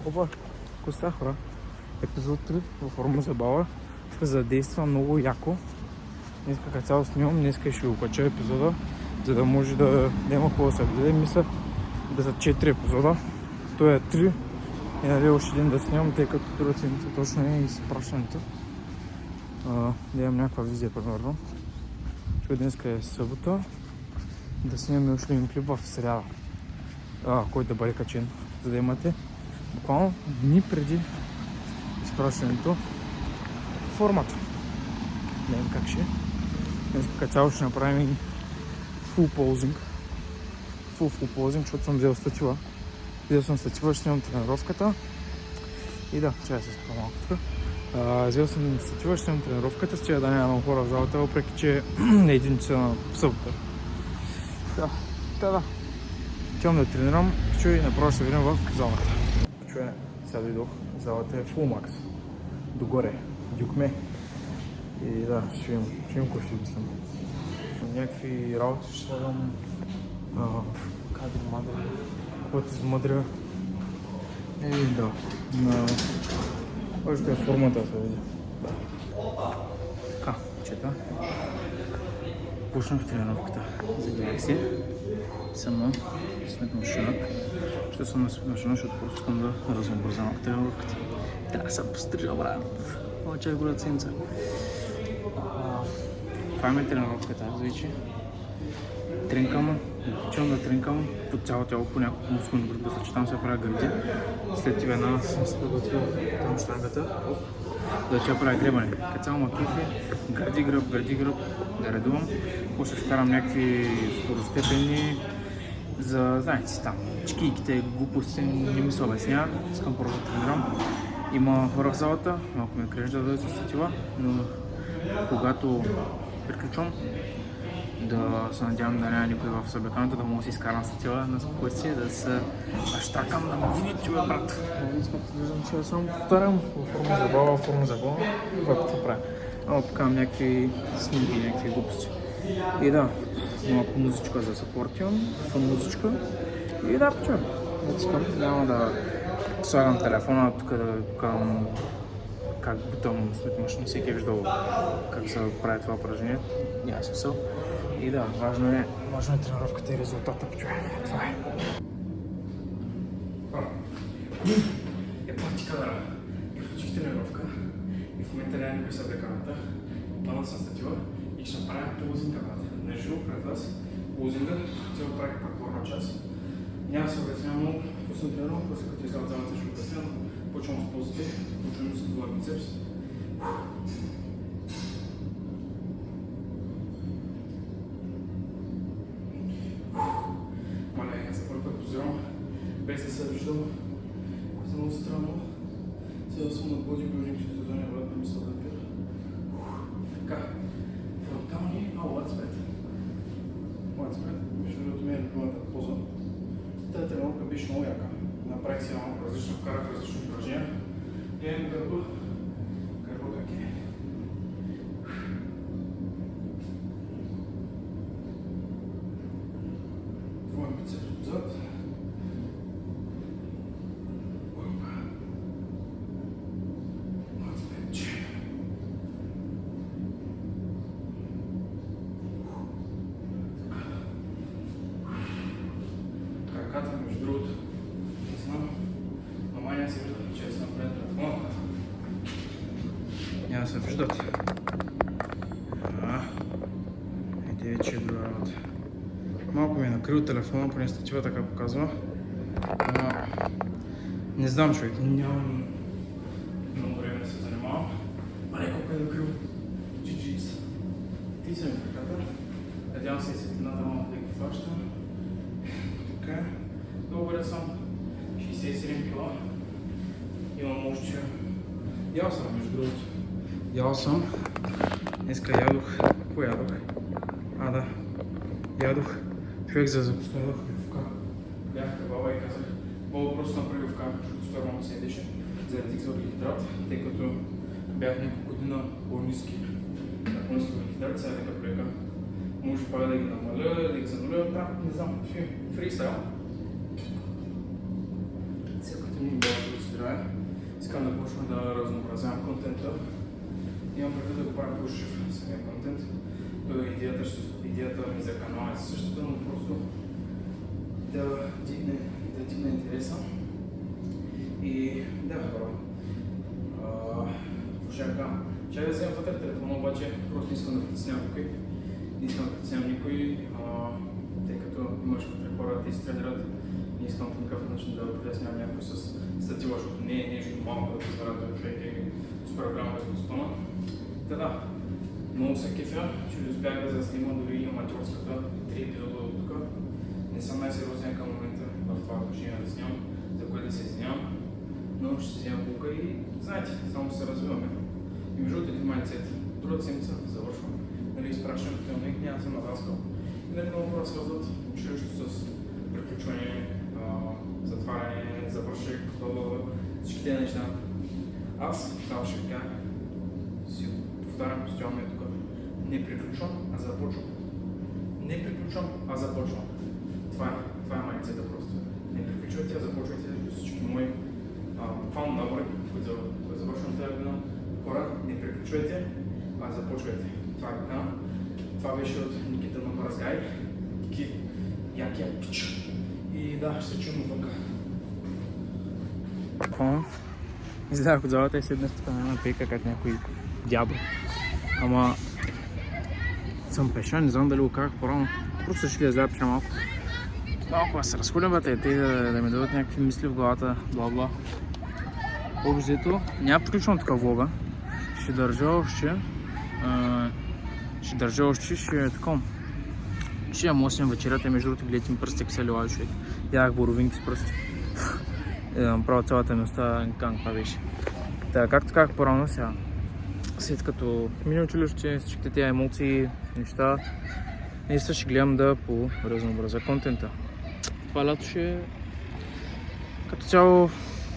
Опа, коста хора. Епизод 3 във форма забава ще задейства много яко. Днеска като цяло снимам, днеска ще го кача епизода, за да може да няма какво да се гледа. Мисля да са 4 епизода. Той е 3 и нали още един да снимам, тъй като другата седмица точно е изпращането. Да имам някаква визия примерно. Защото днеска е събота. Да снимаме още един клип в сряда, който да бъде качен, за да имате буквално дни преди изпращането формата. Не знам как ще. Днес като цяло ще направим фул ползинг. Фул ползинг, защото съм взел статива. Взел съм статива, ще снимам тренировката. И да, чая се спа малко тук. Взел съм статива, ще снимам тренировката, с чая да няма много хора в залата, въпреки че е един часа на събота. Да. Отивам да тренирам, и направо ще се видим в залата. Сега дойдох, залата е full max. Догоре, дюкме. И да, ще видим какво ще мислям. Някакви работи ще слагам. Кадри, мадри, каквото измъдря. И да, още е формата да се види. Така, чета. Почнах тренировката. Загледах се. Съм на сметмашина. Ще съм на сметмашина, защото просто искам да разнообразявам тренировката. Трябва да се пострижа, брат. Мълчах голята седмица. Това е тренировката, вече. Тренкам, почвам да тренкам по цяло тяло, по няколко мускулни групи, съчетам се правя гърди. След това една съм се подготвил там щангата, да тя правя гребане. Като цяло макифи, гърди гръб, да редувам. После ще карам някакви второстепенни за, знаете си там, чекийките, глупости, не ми се обяснява, искам просто да тренирам. Има хора в залата, малко ме крежда да дойде с статива, но когато приключвам, да се надявам да няма никой в съблекането, да мога да си изкарам статива на спокойствие, да се щакам, да ме види, че бе, брат. Виждам, че само повтарям форма забава, което правя. Покавам някакви снимки, някакви глупости. И да, малко музичка за съпорт имам, фън музичка. И да, почвам. Няма да слагам телефона тук да покавам как бутам след машина. Всеки е виждал как се прави това упражнение. Няма смисъл. И да, важно е тренировката и резултата, почвам. Това е. Пати кадъра. Приключих тренировка и в момента няма никой съблеканата. Опънал съм статива и ще направя ползинга. Неживо пред вас. Ползинга, цяло правих пак горна част. Няма да се обяснявам много концентрирано, после като изляза залата ще обяснявам. Почвам с ползите, почвам с двоя бицепс. Маленька, за първи път позирам, без да се виждам. За много странно. Сега съм на бодибилдинг, ще се зоня врат, не ми се отпира. Така, фронтални, латспед. Между другото ми е любимата поза. Тази тренировка беше много яка. Направих си малко различно, вкарах различно упражнения. Гледам гърба как е. Двоен бицепс отзад. Краката, между другото, не знам, ама няма се виждат, че съм пред телефона. Няма се виждат. Ето вече е друга работа. Малко ми е накрил телефона, поне статива така показва. Не знам, човек, нямам много време да се занимавам. Мале колко е накрил. GG's. Ти са ми краката. Надявам се и светлината малко да ги фаща. Така. Добре съм. 67 кила. Имам още. Ял съм, между другото. Ял съм. Днеска ядох. Какво ядох? Да. Ядох. Човек за запусна ядох прилювка. Бях баба и казах, Баба просто направи прилювка, защото супер много се ядеше заради въглехидрат, тъй като бях няколко дни по-ниски. Ако ниски въглехидрат, сега нека проека. Може пак да ги намаля, да ги зануля. Да, не знам. Фристайл. Сега като ми баба да вземам контента. Имам предвид да го правя по-жив самия контент. Идеята ми за канала е същата, но просто да дигне интереса. И да, хора. Чай да вземам вътре телефона, обаче просто не искам да притеснявам никой. Не искам да притеснявам никой, тъй като имаш вътре хора, те изстрелят. Не искам по никакъв начин да притеснявам някой с статила, защото не е нещо малко да познаят този човек и супер голямо безпостона. Та да, много се кефя, че успях да заснима дори аматьорската 3 епизода от тук. Не съм най-сериозен към момента в това отношение да снимам, за което да се извинявам. Но ще си взема полука и знаете, само се развиваме. И между един майндсет, другата седмица завършвам. Нали, изпращам котелник, няма съм натаскал. И нали, много хора свързват училището с приключване, затваряне, завършек, всички тези неща. Аз само ще кажа, си повтарям постоянно тук. Не приключвам, а започвам. Не приключвам, а започвам. Това е майндсета просто. Не приключвайте, а започвайте всички мои буквално набори, които завършвам тази година. Хора, не приключвайте, а започвайте. Това е така. Това беше от Никита на Бразгай. Таки якия пич. И да, ще се чуем отвънка. Излязах от залата и седнах тук на една пейка, като някой дядо. Ама съм пеша, не знам дали го казах по-рано. Просто ще да изляза пеша малко. Малко да се разхулям, бате, те да ми дадат някакви мисли в главата, бла-бла. Обзето, няма приключвам така влога. Ще държа още. Ще е такова. Ще ям 8 вечерята и между другото гледайте ми пръсти, как се лила човек. Ядах боровинки с пръсти. Направо цялата ми остава това беше. Така, както казах по-рано сега, след като мини училище, всичките тези емоции, неща, наистина ще гледам да разнообразя контента. Това лято ще като цяло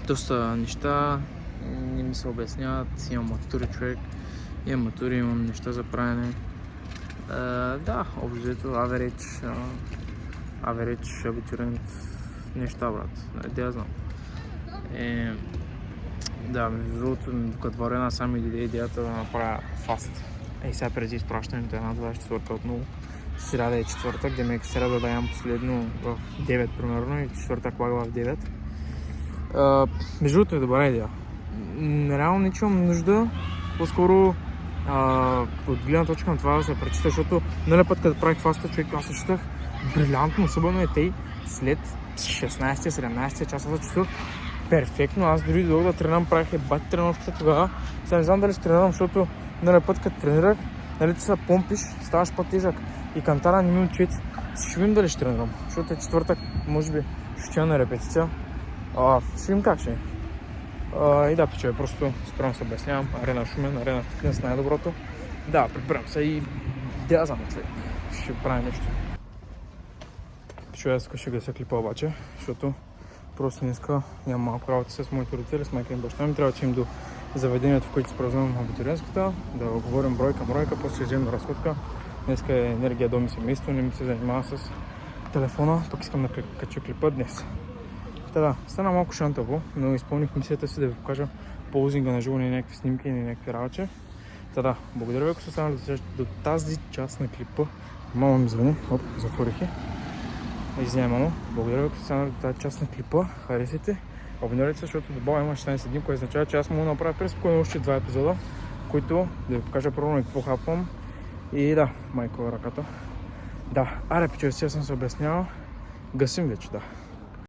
доста неща, не ми се обясняват, имам матури човек, имам матури, имам неща за правене. Да, общо average, абитурент, неща, брат, да я знам. Да, между другото, докато вървя насам идеята да направя фаст. Сега преди изпращането една 24 отново. Сряда е четвъртък, демек сряда да ям последно в 9 примерно и четвъртък лага в 9. Между другото е добра идея. Реално не чувам нужда, по-скоро от гледна точка на това да се пречита, защото нали път като правих фаста, човек аз се читах брилянтно, особено е тъй след 16-17 часа се чувствах перфектно. Аз дори дойдох да тренирам, правих бати тренировката тогава. Сега не знам дали ще тренирам, защото нали път като тренирах, нали ти се помпиш, ставаш по-тежък и кантара не ми отчети. Ще видим дали ще тренирам, защото е четвъртък, може би ще на репетиция. Ще видим как ще е. И да, пичове, просто спрямо се обяснявам. Арена Шумен, Арена Фитнес, най-доброто. Да, прибирам се и да знам, човек. Ще правим нещо. Пичове, ще гася клипа обаче, защото просто днеска имам малко работа с моите родители, с майка и баща ми. Трябва да отидем до заведението, в което се празнувам абитуриентската, да говорим бройка, после ще вземем разходка. Днеска е енергия дом и семейство, не ми се занимава с телефона, пък искам да кача клипа днес. Да, стана малко шантаво, но изпълних мисията си да ви покажа ползинга на живо, не някакви снимки, не някакви работи. Да, благодаря ви, ако сте станали до тази част на клипа. Мама ми звъни, затворих я. Извинявай, мамо. Благодаря ви, ако сте станали до тази част на клипа. Харесайте, абонирайте се, защото добава има 16 дни, което означава, че аз мога да направя през спокойно още 2 епизода, които да ви покажа първо на какво хапвам. И да, майко ръката. Да, аре, пичове, сега съм се обяснявал. Гасим вече, да.